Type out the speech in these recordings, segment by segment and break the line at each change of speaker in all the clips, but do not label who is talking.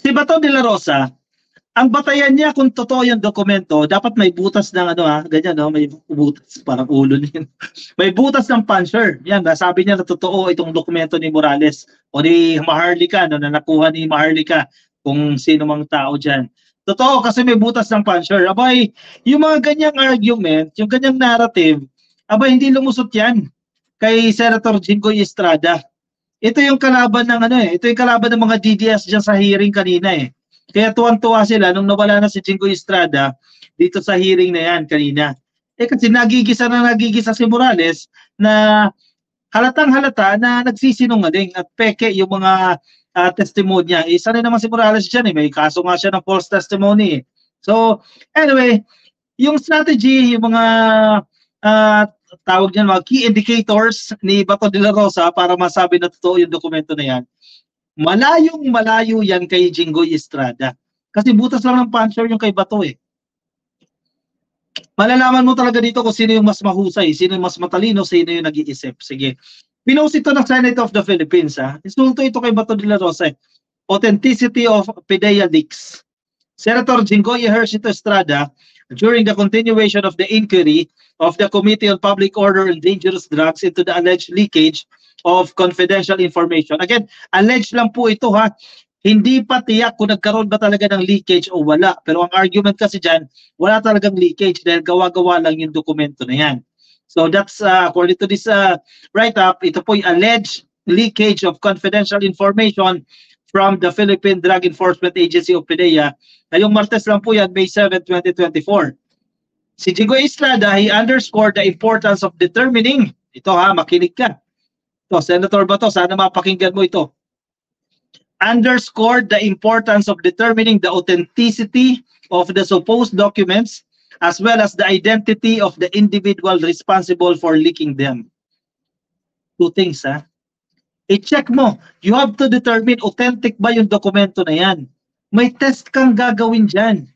Si Bato de la Rosa, ang batayan niya kung totoo yung dokumento, dapat may butas ng ganyan, no? May butas, parang ulo niya. May butas ng puncher. Yan, sabi niya na totoo itong dokumento ni Morales o ni Maharlika, no, na nakuha ni Maharlika kung sino mang tao dyan. Totoo kasi may butas ng puncher. Abay, yung mga ganyang argument, yung ganyang narrative, abay, hindi lumusot yan kay Senator Jinggoy Estrada. Ito yung kalaban ng ito yung kalaban ng mga DDS dyan sa hearing kanina eh. Kaya tuwang-tuwa sila nung nawala na si Jinggoy Estrada dito sa hearing na yan kanina. Kasi nagigisa si Morales na halatang-halata na nagsisinungaling at peke yung mga testimonya. Isa rin naman si Morales dyan eh. May kaso nga siya ng false testimony eh. So, anyway, yung strategy, yung mga tawag niyan, mga key indicators ni Bato de la Rosa para masabi na totoo yung dokumento na yan, malayong-malayo yan kay Jinggoy Estrada. Kasi butas lang ng puncher yung kay Bato eh. Malalaman mo talaga dito kung sino yung mas mahusay, sino yung mas matalino, sino yung nag-iisip. Sige. Pinost ito ng Senate of the Philippines. Insulto ito kay Bato de la Rosa. Authenticity of PDEA leaks. Senator Jinggoy Ejercito Estrada, during the continuation of the inquiry of the Committee on Public Order and Dangerous Drugs into the alleged leakage of confidential information. Again, alleged lang po ito ha. Hindi pa tiyak kung nagkaroon ba talaga ng leakage o wala. Pero ang argument kasi dyan, wala talagang leakage dahil gawa-gawa lang yung dokumento na yan. So that's, according to this write-up, ito po yung alleged leakage of confidential information from the Philippine Drug Enforcement Agency of PDEA. Ngayong Martes lang po yan, May 7, 2024. Si Jinggoy Estrada, he underscored the importance of determining, ito ha, makinig ka. Ito, Senator Bato, sana mapakinggan mo ito. Underscored the importance of determining the authenticity of the supposed documents as well as the identity of the individual responsible for leaking them. Two things ha. I-check mo, you have to determine authentic ba yung dokumento na yan. May test kang gagawin dyan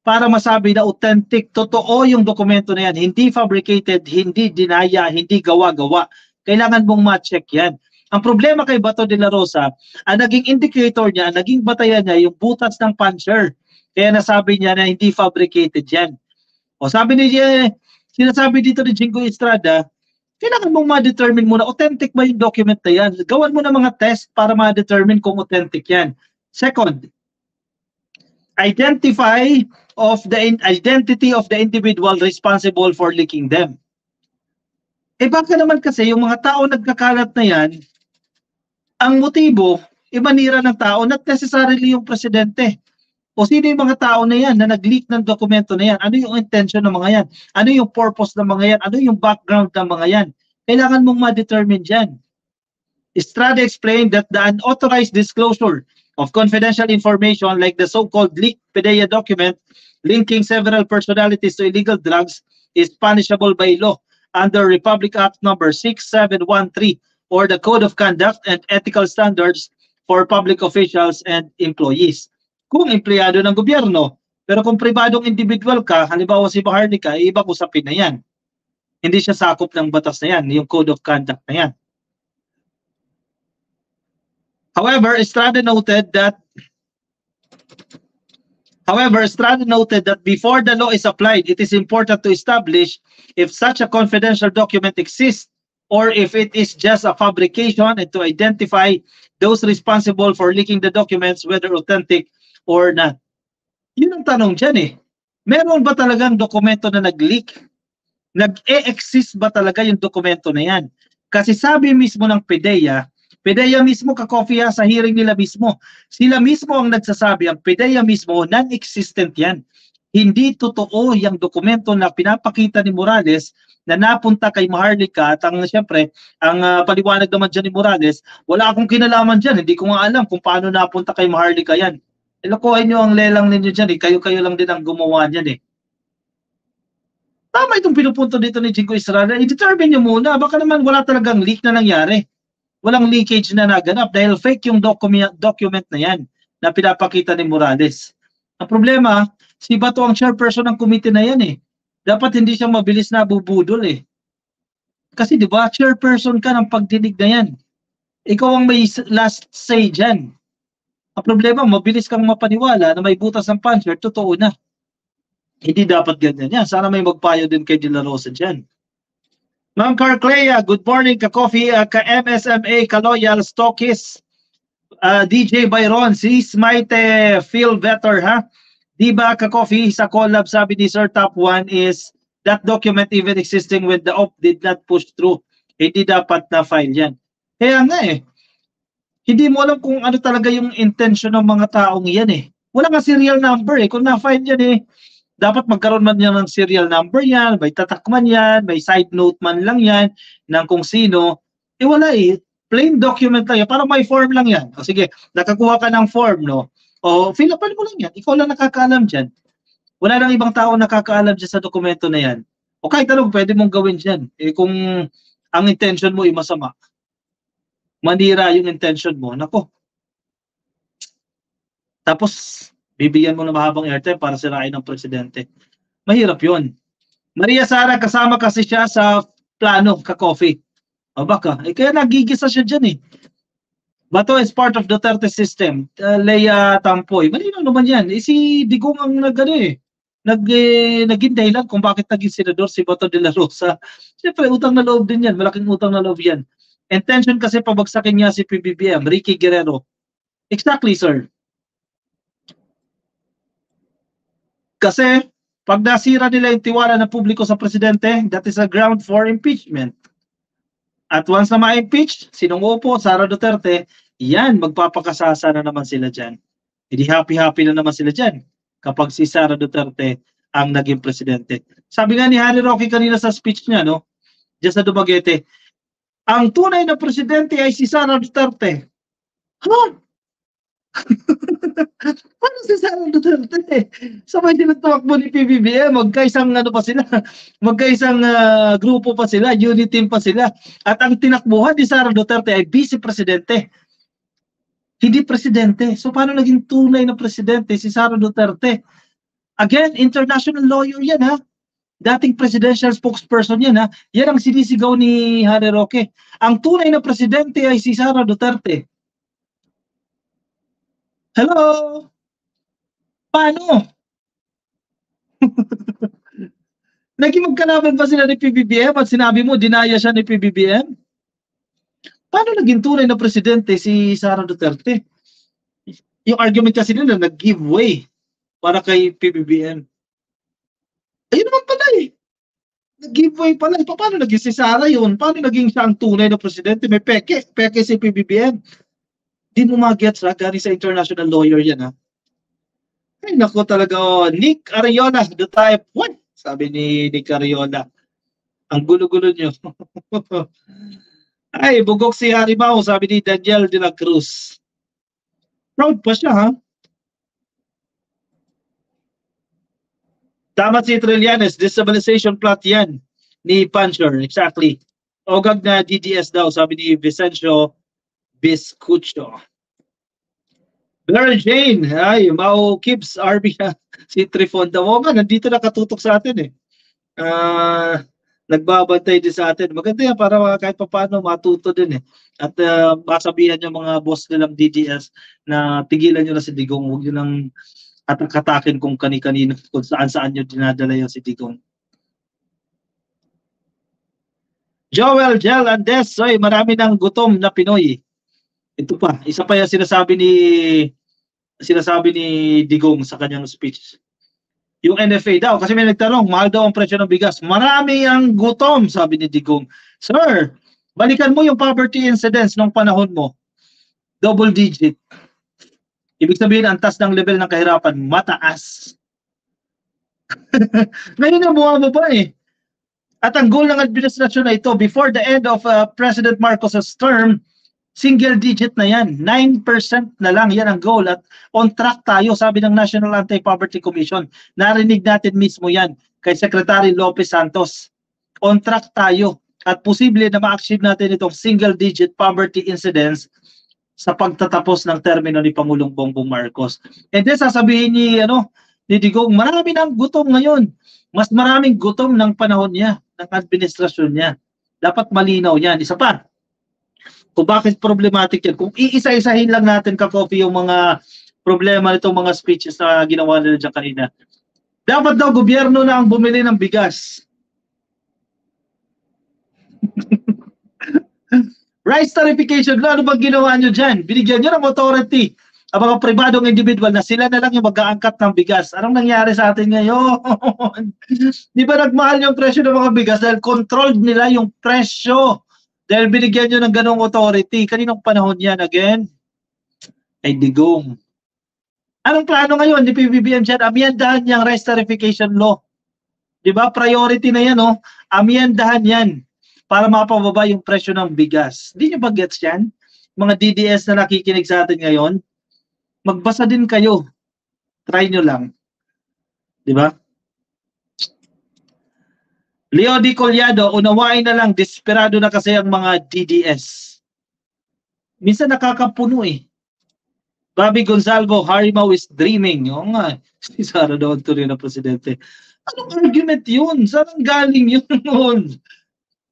para masabi na authentic, totoo yung dokumento na yan, hindi fabricated, hindi dinaya, hindi gawa-gawa. Kailangan mong ma-check yan. Ang problema kay Bato de la Rosa, ang naging indicator niya, ang naging batayan niya, yung butas ng puncher. Kaya nasabi niya na hindi fabricated yan. O sabi niya, sinasabi dito ni Jinggoy Estrada, kailangan mong ma-determine muna, authentic ba yung document na yan? Gawan mo na mga test para ma-determine kung authentic yan. Second, identify of the identity of the individual responsible for leaking them. Eh baka naman kasi yung mga tao nagkakalat na yan, ang motibo, imanira ng tao, not necessarily yung presidente. O sino yung mga tao na yan na nag-leak ng dokumento na yan? Ano yung intention ng mga yan? Ano yung purpose ng mga yan? Ano yung background ng mga yan? Kailangan mong ma-determine dyan. Estrada explained that the unauthorized disclosure of confidential information like the so-called leaked PDEA document linking several personalities to illegal drugs is punishable by law under Republic Act number 6713 or the Code of Conduct and Ethical Standards for Public Officials and Employees. Kung empleyado ng gobyerno, pero kung pribadong individual ka, halimbawa si Maharlika, ibang usapin na yan. Hindi siya sakop ng batas na yan, yung Code of Conduct na yan. However, Estrada noted that before the law is applied, it is important to establish if such a confidential document exists or if it is just a fabrication and to identify those responsible for leaking the documents, whether authentic or not. Yun ang tanong dyan eh. Meron ba talagang dokumento na nag-leak? Nag-e-exist ba talaga yung dokumento na yan? Kasi sabi mismo ng PDEA mismo kakopya sa hearing nila mismo. Sila mismo ang nagsasabi, ang PDEA mismo, non-existent yan. Hindi totoo yung dokumento na pinapakita ni Morales na napunta kay Maharlika at siyempre, ang paliwanag naman dyan ni Morales, wala akong kinalaman dyan. Hindi ko nga alam kung paano napunta kay Maharlika yan. Ilokohin nyo ang lelang ninyo dyan. Kayo-kayo lang din ang gumawa dyan eh. Tama itong pinupunto dito ni Jinggoy Estrada. I-determine nyo muna. Baka naman wala talagang leak na nangyari. Walang leakage na naganap dahil fake yung document na yan na pinapakita ni Morales. Ang problema, si Bato ang chairperson ng committee na yan eh. Dapat hindi siya mabilis na bubudol eh. Kasi di ba, chairperson ka ng pagdinig na yan. Ikaw ang may last say dyan. Ang problema, mabilis kang mapaniwala na may butas ng puncher, totoo na. Hindi dapat ganyan yan. Sana may magpayo din kay De La Rosa dyan. Ma'am Carclea, good morning, ka-coffee, ka-MSMA, ka-loyal, stockist, DJ Byron, sis might feel better, ha? Di ba, ka-coffee, sa collab, sabi ni Sir Top 1 is that document even existing when the op did not push through. Hindi dapat na file yan. Kaya nga hindi mo alam kung ano talaga yung intention ng mga taong yan Wala nga serial number Kung na-file yan dapat magkaroon man yan ng serial number yan, may tatakman yan, may side note man lang yan ng kung sino. Wala plain document lang yan, parang may form lang yan. O sige, nakakuha ka ng form, no? O fill upan mo lang yan, ikaw lang nakakaalam dyan. Wala nang ibang tao nakakaalam dyan sa dokumento na yan. O kahit anong pwede mong gawin dyan. Kung ang intention mo masama, manira yung intention mo, nako. Tapos, bibigyan mo na mahabang airtime para sirain ng presidente. Mahirap yun. Maria Sara, kasama kasi siya sa plano, ka-coffee. O baka, kaya nagigisa siya dyan Bato is part of Duterte system. Leia Tampoy. Malinaw naman yan. Si Digong ang naging dahilan kung bakit naging senador si Bato de la Rosa. Siyempre, utang na loob din yan. Malaking utang na loob yan. Intention kasi pabagsakin niya si PBBM, Ricky Guerrero. Exactly, sir. Kasi, pag nasira nila yung tiwala ng publiko sa presidente, that is a ground for impeachment. At once na ma-impeach, sinong upo, Sara Duterte, yan, magpapakasasa na naman sila dyan. Hindi happy-happy na naman sila dyan kapag si Sara Duterte ang naging presidente. Sabi nga ni Harry Roque kanina sa speech niya, no? Diyan sa Dumaguete, ang tunay na presidente ay si Sara Duterte. Huh? Paano si Sara Duterte? Sabay tinatawag mo ni PBBM, magkaisang pa sila, magkaisang grupo pa sila, unit team pa sila. At ang tinakbuhan ni Sara Duterte ay vice-presidente. Hindi presidente. So paano naging tunay na presidente si Sara Duterte? Again, international lawyer yan Dating presidential spokesperson yan Yan ang sinisigaw ni Harry Roque. Ang tunay na presidente ay si Sara Duterte. Hello? Paano? Naging magkalaban ba sila ni PBBM at sinabi mo, dinaya siya ni PBBM? Paano naging tunay na presidente si Sara Duterte? Yung argument kasi nila, nag-give way para kay PBBM. Ayun naman pala Nag-give way pala. Paano naging si Sara yun? Paano naging siya ang tunay na presidente? May peke si PBBM. Di mo mag-gets galing sa international lawyer yan Ay naku talaga Nick Ariola, the type 1. Sabi ni Nick Ariola. Ang gulo-gulo nyo. Ay, bugok si Harimau, sabi ni Daniel de la Cruz. Proud pa siya Tama si Trillanes, destabilization plot yan ni Puncher, exactly. Ogag na DDS daw, sabi ni Vicencio Biscucho. Mary Jane, ay, Mau Kibbs, RB, si Trifon daw nga, nandito nakatutok sa atin Nagbabantay din sa atin. Maganda yan para kahit paano matuto din At masabihan yung mga boss nilang DDS na tigilan nyo na si Digong, huwag nyo nang atak-atakin kung kani-kanino, kung saan-saan nyo dinadala yung si Digong. Joel Gel Andes, ay marami ng gutom na Pinoy. Ito pa, isa pa yung sinasabi ni Digong sa kanyang speech. Yung NFA daw, kasi may nagtanong, mahal daw ang presyo ng bigas. Marami ang gutom, sabi ni Digong. Sir, balikan mo yung poverty incidence nung panahon mo. Double digit. Ibig sabihin, ang taas ng level ng kahirapan, mataas. Ngayon na bumaba At ang goal ng administrasyon na ito, before the end of President Marcos's term, single digit na yan. 9% na lang, yan ang goal. At on track tayo, sabi ng National Anti-Poverty Commission. Narinig natin mismo yan kay Secretary Lopez Santos. On track tayo. At posible na ma-achieve natin itong single digit poverty incidence sa pagtatapos ng termino ni Pangulong Bongbong Marcos. And then sasabihin ni Digong, marami ng gutom ngayon. Mas maraming gutom ng panahon niya, ng administrasyon niya. Dapat malinaw yan. Isa pa, Kung bakit problematic yan. Kung iisa-isahin lang natin ka-coffee yung mga problema nitong mga speeches na ginawa nila dyan kanina. Dapat daw gobyerno na ang bumili ng bigas. Rice tarification, ano bang ginawa nyo dyan? Binigyan nyo ng authority ang mga pribadong individual na sila na lang yung mag-aangkat ng bigas. Anong nangyari sa atin ngayon? Di ba nagmahal yung presyo ng mga bigas dahil controlled nila yung presyo? Dahil binigyan nyo ng ganong authority. Kaninong panahon yan again? Ay digong. Anong plano ngayon ni PBBM dyan? Amyendahan niyang rice tarification law. Di ba? Priority na yan, oh. Amyendahan yan para mapababa yung presyo ng bigas. Di nyo ba gets yan? Mga DDS na nakikinig sa atin ngayon, magbasa din kayo. Try nyo lang. Di ba? Leo Di Collado, unawain na lang, desperado na kasi ang mga DDS. Minsan nakakapuno eh. Bobby Gonzalvo, Harimaw is dreaming. Oo nga, si Sara daw ang tuloy na presidente. Anong argument yun? Saan galing yun?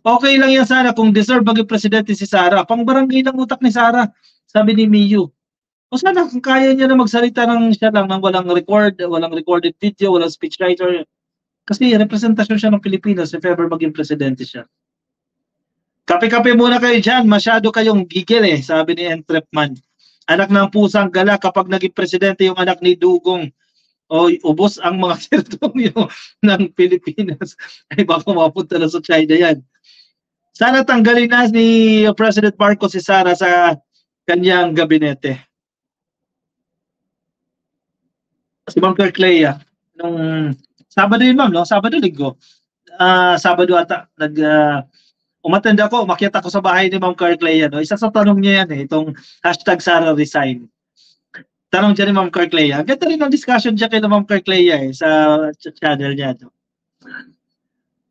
Okay lang yan sana kung deserve maging presidente si Sara. Pang-barangay ng utak ni Sara, sabi ni Miyu. O sana kung kaya niya na magsalita ng siya lang ng walang recorded video, walang speechwriter. Kasi representasyon siya ng Pilipinas if ever maging presidente siya. Kape-kape muna kayo dyan, masyado kayong gigil eh, sabi ni Entrepman. Anak ng pusang gala kapag naging presidente yung anak ni Dugong. O ubos ang mga teritoryo ng Pilipinas. Ay baka mapunta na sa China yan. Sana tanggalin na ni President Marcos si Sara sa kanyang gabinete. Si Ma'am Clea, nung Sabado yun ma'am, no? Sabado linggo. Sabado ata, umattend ako, umakyat ako sa bahay ni Ma'am Clea, no? Isa sa tanong niya yan eh, itong hashtag Sara resign. Tanong dyan ni Ma'am Clea. Ganda rin ang discussion dyan kay Ma'am Clea eh, sa channel niya. No?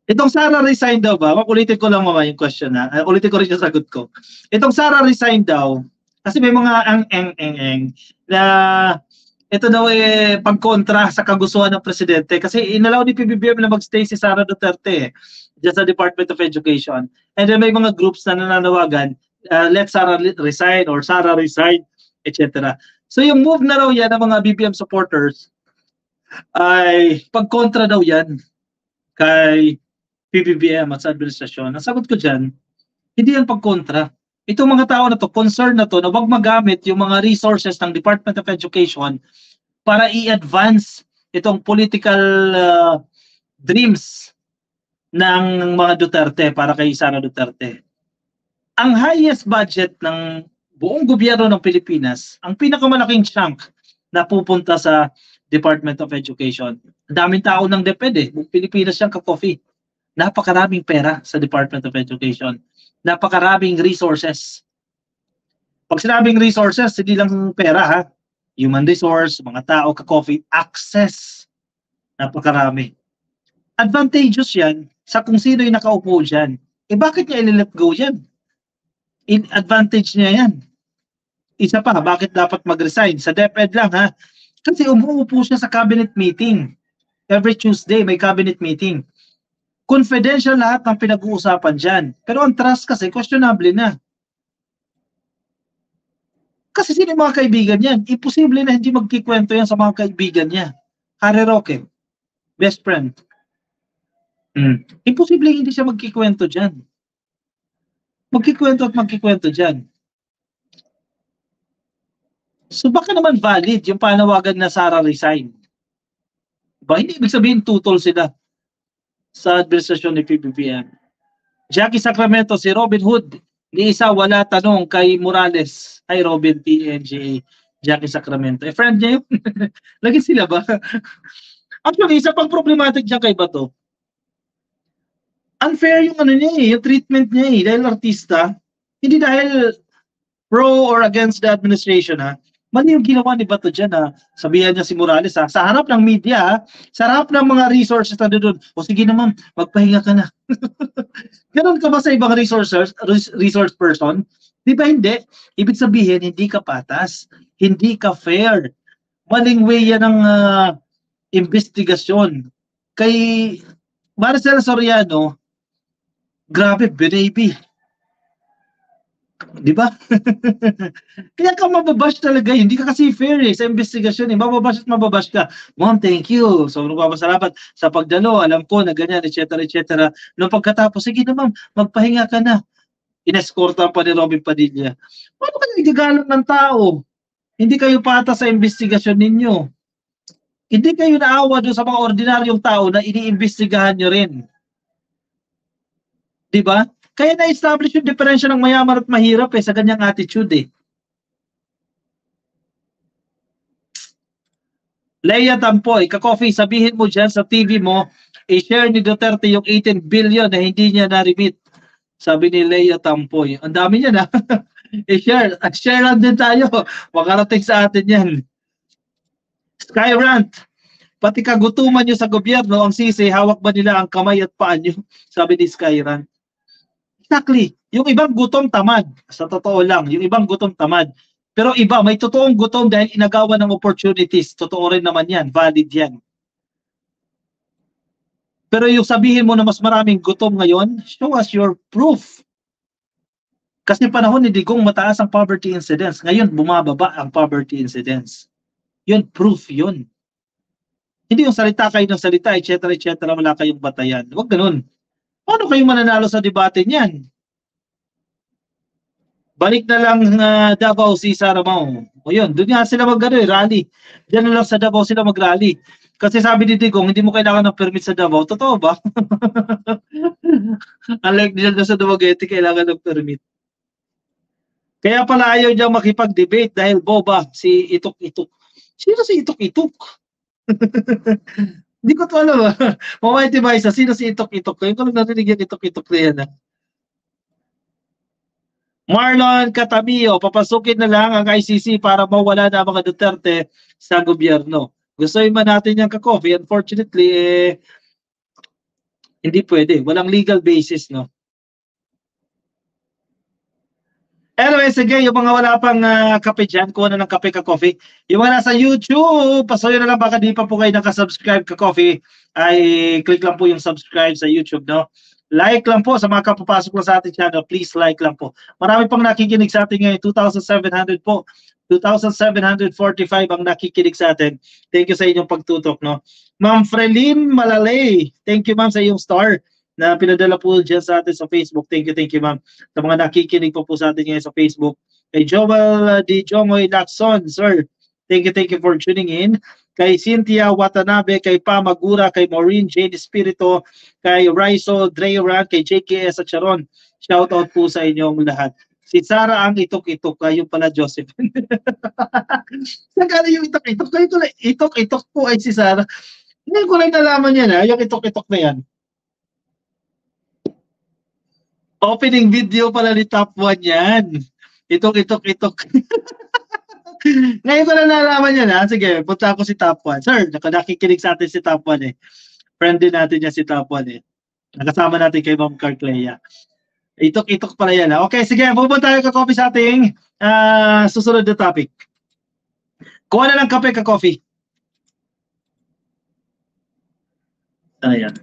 Itong Sara resign daw ba? Ulitin ko lang mama yung question na. Ulitin ko rin yung sagot ko. Itong Sara resign daw, kasi may mga ang-eng-eng na ito daw eh pagkontra sa kagustuhan ng presidente kasi inalaw ni PBBM na magstay si Sara Duterte dyan sa Department of Education. And then may mga groups na nananawagan, let Sara resign or Sara resign, etc. So yung move na raw yan ng mga BBM supporters ay pagkontra daw yan kay PBBM at sa administrasyon. Ang sagot ko dyan, hindi yan pagkontra. Itong mga tao na to, concern na to, na wag magamit yung mga resources ng Department of Education para i-advance itong political dreams ng mga Duterte para kay Sara Duterte. Ang highest budget ng buong gobyerno ng Pilipinas, ang pinakamalaking chunk na pupunta sa Department of Education. Ang daming tao ng DepEd eh. Buong Pilipinas siyang ka-coffee. Napakaraming pera sa Department of Education. Napakaraming resources. Pag sinabing resources, hindi lang pera ha. Human resource, mga tao, ka-coffee, access. Napakarami. Advantageous yan sa kung sino yung nakaupo dyan. Eh bakit niya i-let go yan? Advantage niya yan. Isa pa, bakit dapat mag-resign? Sa DepEd lang ha. Kasi umuupo siya sa cabinet meeting. Every Tuesday may cabinet meeting. Confidential lahat ng pinag-uusapan dyan. Pero ang trust kasi, questionable na. Kasi sino yung mga kaibigan yan? Imposible na hindi magkikwento yan sa mga kaibigan niya. Harry Roque, best friend. Imposible hindi siya magkikwento dyan. Magkikwento at magkikwento dyan. So baka naman valid yung panawagan na Sara resign. Ba, hindi ibig sabihin tutol sila sa administrasyon ni PBBM. Jackie Sacramento, si Robin Hood, ni isa wala tanong kay Morales. Ay Robin PNGA, Jackie Sacramento. Eh friend niya yun. Lagi sila ba? Actually, isa pang problematic dyan kay Bato. Unfair yung ano niya eh, yung treatment niya eh. Dahil artista, hindi dahil pro or against the administration ha. Mali yung ginawa ni Bato dyan ha. Sabihan niya si Morales ha. Sa harap ng media ha. Sa harap ng mga resources na doon. O sige naman, magpahinga ka na. Ganon ka ba sa ibang resource person? Di ba hindi? Ibig sabihin, hindi ka patas. Hindi ka fair. Maling way yan ng investigasyon. Kay Maricel Soriano, grabe, baby. Di ba? Kaya ka mababash talaga, hindi ka kasi fair sa investigasyon mababash at mababash ka. Ma'am, thank you. Sobrang papasalamat sa pagdalo. Alam ko na ganyan, etc. etc. Nung pagkatapos, sige na ma'am, magpahinga ka na. Inescorta pa ni Robin Padilla. Paano ka nagagalang ng tao? Hindi kayo patas sa investigasyon ninyo. Hindi kayo naawa doon sa mga ordinaryong tao na iniimbestigahan nyo rin. Di ba? Kaya na-establish yung diferensya ng mayaman at mahirap sa ganyang attitude Leia Tampoy, ka-coffee, sabihin mo dyan sa TV mo, i-share ni Duterte yung 18 billion na hindi niya na-remit. Sabi ni Leia Tampoy. Ang dami niya na. I-share. At share lang din tayo. Makarating sa atin yan. Skyrant. Pati kagutuman nyo sa gobyerno, ang sisi, hawak ba nila ang kamay at paa nyo? Sabi ni Skyrant. Exactly. Yung ibang gutom tamad. Sa totoo lang, yung ibang gutom tamad. Pero iba, may totoong gutom dahil inagawan ng opportunities. Totoo rin naman yan. Valid yan. Pero yung sabihin mo na mas maraming gutom ngayon, show us your proof. Kasi panahon ni Digong mataas ang poverty incidence. Ngayon, bumababa ang poverty incidence. Yun, proof yun. Hindi yung salita kayo ng salita, etc. etc. Wala kayong batayan. Huwag ganun. Paano kayo mananalo sa debate niyan? Balik na lang Davao si Sara Mau. O yun, doon nga sila rally. Diyan na lang sa Davao sila mag-rally. Kasi sabi ni Digong, hindi mo kailangan ng permit sa Davao. Totoo ba? Unlike diyan sa Dumaguete, kailangan ng permit. Kaya pala ayaw niya makipag-debate dahil boba si Itok-Itok. Sino si Itok-Itok? Hindi ko to alam. Mamayti ba isa? Sino si Itok-Itok? Kaya ko lang narinig yung Itok-Itok na yan. Marlon Catamio, papasukin na lang ang ICC para mawala na mga Duterte sa gobyerno. Gusto man natin yung ka-coffee. Unfortunately, hindi pwede. Walang legal basis, no? Anyway, sige, yung mga wala pang kape dyan, kuha na ng kape ka-coffee. Yung mga nasa YouTube, pasuyo na lang baka di pa po kayo nakasubscribe ka-coffee, ay click lang po yung subscribe sa YouTube, no? Like lang po sa mga kapapasok po sa ating channel. Please like lang po. Marami pang nakikinig sa atin ngayon. 2,700 po. 2,745 ang nakikinig sa atin. Thank you sa inyong pagtutok, no? Ma'am Frelin Malalay. Thank you, ma'am, sa iyong star na pinadala po dyan sa atin sa Facebook. Thank you, ma'am. Sa mga nakikinig po sa atin ngayon sa Facebook. Kay Joel D. Jongoy Lacson, sir. Thank you for tuning in. Kay Cynthia Watanabe, kay Pa Magura, kay Maureen Jane Espirito, kay Raiso Dreyoran, kay JKS at Sharon. Shout out po sa inyong lahat. Si Sarah ang itok-itok, yung pala Joseph. Nagkano yung itok-itok? Kayo ko lang, itok-itok po ay si Sarah. Ngayon ko lang nalaman yan, yung itok-itok na yan. Opening video pala ni Top 1 yan. Itok-itok-itok. Ngayon ko na nalaman yan, ha? Sige, punta ako si Top 1. Sir, nakikinig sa atin si Top 1 Friend din natin yan si Top 1 Nakasama natin kay Ma'am Carclea. Itok-itok pala yan, ha? Okay, sige, pupunta tayo ka-coffee sa ating susunod na topic. Kuha na lang kape ka-coffee. Ayan.